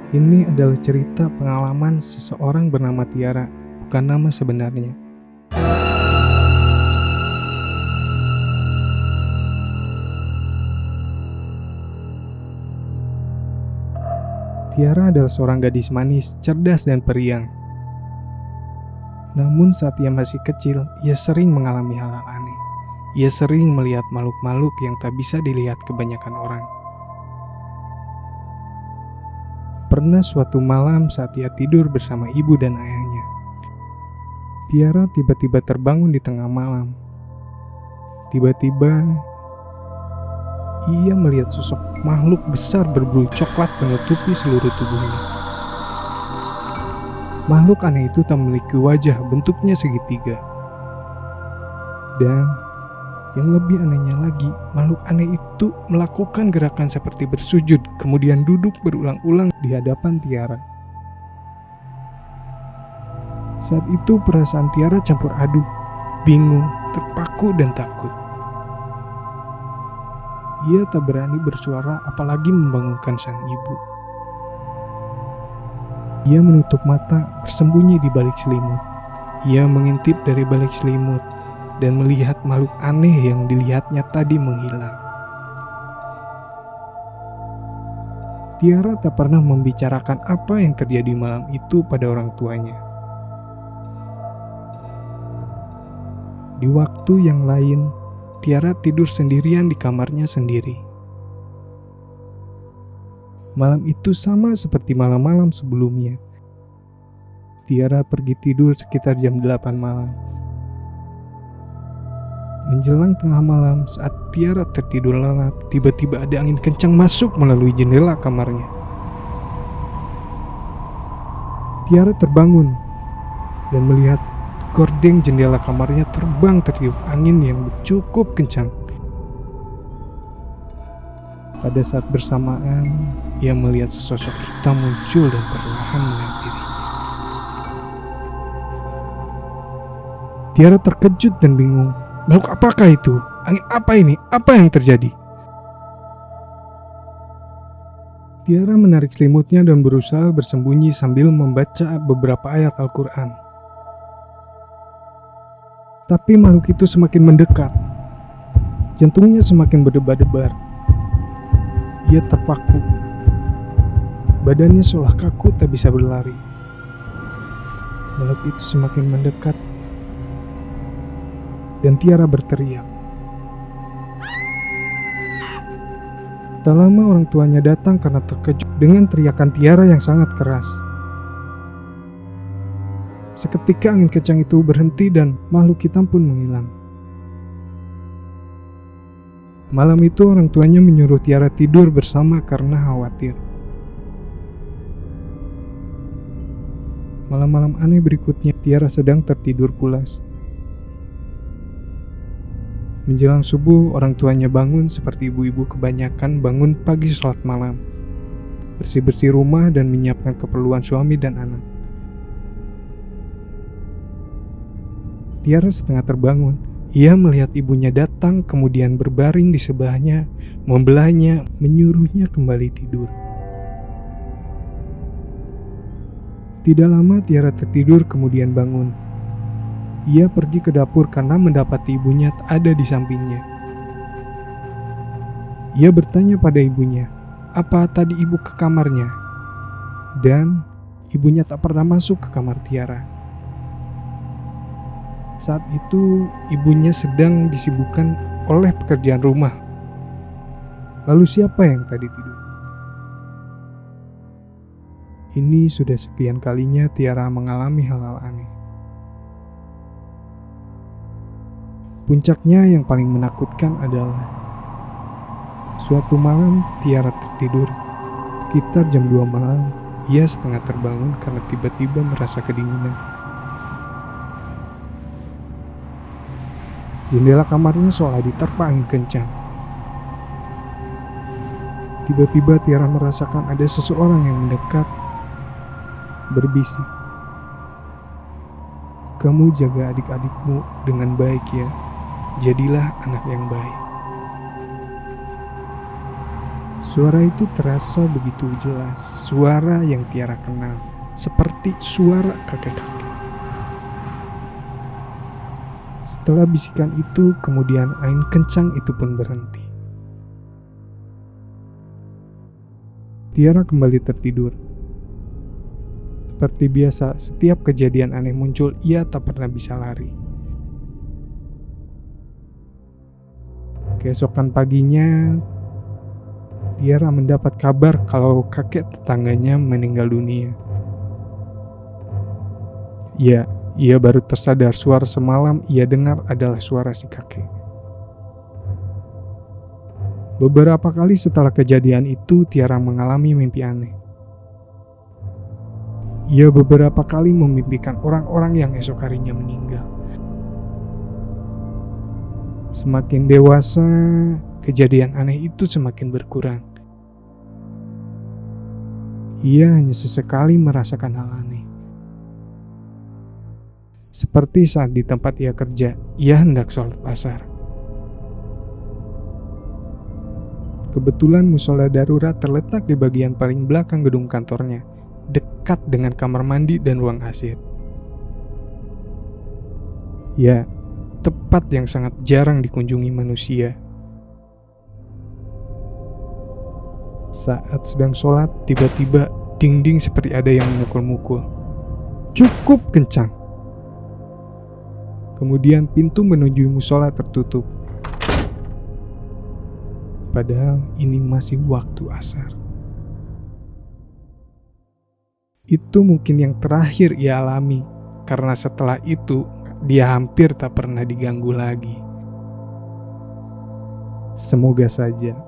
Ini adalah cerita pengalaman seseorang bernama Tiara, bukan nama sebenarnya. Tiara adalah seorang gadis manis, cerdas dan periang. Namun saat ia masih kecil, ia sering mengalami hal-hal aneh. Ia sering melihat makhluk-makhluk yang tak bisa dilihat kebanyakan orang. Pernah suatu malam saat ia tidur bersama ibu dan ayahnya, Tiara tiba-tiba terbangun di tengah malam. Tiba-tiba, ia melihat sosok makhluk besar berbulu coklat menutupi seluruh tubuhnya. Makhluk aneh itu tak memiliki wajah, bentuknya segitiga. Dan yang lebih anehnya lagi, makhluk aneh itu melakukan gerakan seperti bersujud, kemudian duduk berulang-ulang di hadapan Tiara. Saat itu perasaan Tiara campur aduk, bingung, terpaku dan takut. Ia tak berani bersuara apalagi membangunkan sang ibu. Ia menutup mata, bersembunyi di balik selimut. Ia mengintip dari balik selimut dan melihat makhluk aneh yang dilihatnya tadi menghilang. Tiara tak pernah membicarakan apa yang terjadi malam itu pada orang tuanya. Di waktu yang lain, Tiara tidur sendirian di kamarnya sendiri. Malam itu sama seperti malam-malam sebelumnya. Tiara pergi tidur sekitar jam 8 malam. Menjelang tengah malam, saat Tiara tertidur lelap, tiba-tiba ada angin kencang masuk melalui jendela kamarnya. Tiara terbangun dan melihat gordeng jendela kamarnya terbang tertiup angin yang cukup kencang. Pada saat bersamaan, ia melihat sesosok hitam muncul dan perlahan menghampirinya. Tiara terkejut dan bingung. Makhluk apakah itu? Angin apa ini? Apa yang terjadi? Tiara menarik selimutnya dan berusaha bersembunyi sambil membaca beberapa ayat Al-Quran. Tapi makhluk itu semakin mendekat. Jantungnya semakin berdebar-debar. Ia terpaku. Badannya seolah kaku tak bisa berlari. Makhluk itu semakin mendekat. Dan Tiara berteriak. Tak lama orang tuanya datang karena terkejut dengan teriakan Tiara yang sangat keras. Seketika angin kencang itu berhenti dan makhluk hitam pun menghilang. Malam itu orang tuanya menyuruh Tiara tidur bersama karena khawatir. Malam-malam aneh berikutnya, Tiara sedang tertidur pulas. Menjelang subuh, orang tuanya bangun seperti ibu-ibu kebanyakan bangun pagi sholat malam, bersih-bersih rumah dan menyiapkan keperluan suami dan anak. Tiara setengah terbangun. Ia melihat ibunya datang, kemudian berbaring di sebelahnya, membelahnya, menyuruhnya kembali tidur. Tidak lama Tiara tertidur kemudian bangun. Ia pergi ke dapur karena mendapati ibunya tak ada di sampingnya. Ia bertanya pada ibunya, apa tadi ibu ke kamarnya? Dan ibunya tak pernah masuk ke kamar Tiara. Saat itu ibunya sedang disibukkan oleh pekerjaan rumah. Lalu siapa yang tadi tidur? Ini sudah sekian kalinya Tiara mengalami hal-hal aneh. Puncaknya yang paling menakutkan adalah suatu malam Tiara tertidur. Sekitar jam 2 malam, ia setengah terbangun karena tiba-tiba merasa kedinginan. Jendela kamarnya seolah diterpa angin kencang. Tiba-tiba Tiara merasakan ada seseorang yang mendekat, berbisik. Kamu jaga adik-adikmu dengan baik ya. Jadilah anak yang baik. Suara itu terasa begitu jelas, suara yang Tiara kenal, seperti suara kakek-kakek. Setelah bisikan itu, kemudian angin kencang itu pun berhenti. Tiara kembali tertidur. Seperti biasa, setiap kejadian aneh muncul, ia tak pernah bisa lari. Keesokan paginya, Tiara mendapat kabar kalau kakek tetangganya meninggal dunia. Ya, ia baru tersadar suara semalam ia dengar adalah suara si kakek. Beberapa kali setelah kejadian itu, Tiara mengalami mimpi aneh. Ia beberapa kali memimpikan orang-orang yang esok harinya meninggal. Semakin dewasa, kejadian aneh itu semakin berkurang. Ia hanya sesekali merasakan hal aneh. Seperti saat di tempat ia kerja, ia hendak sholat asar. Kebetulan musola darurat terletak di bagian paling belakang gedung kantornya, dekat dengan kamar mandi dan ruang AC. Ya, tempat yang sangat jarang dikunjungi manusia. Saat sedang sholat, tiba-tiba dinding seperti ada yang memukul-mukul. Cukup kencang. Kemudian pintu menuju musola tertutup. Padahal ini masih waktu asar. Itu mungkin yang terakhir ia alami, karena setelah itu dia hampir tak pernah diganggu lagi. Semoga saja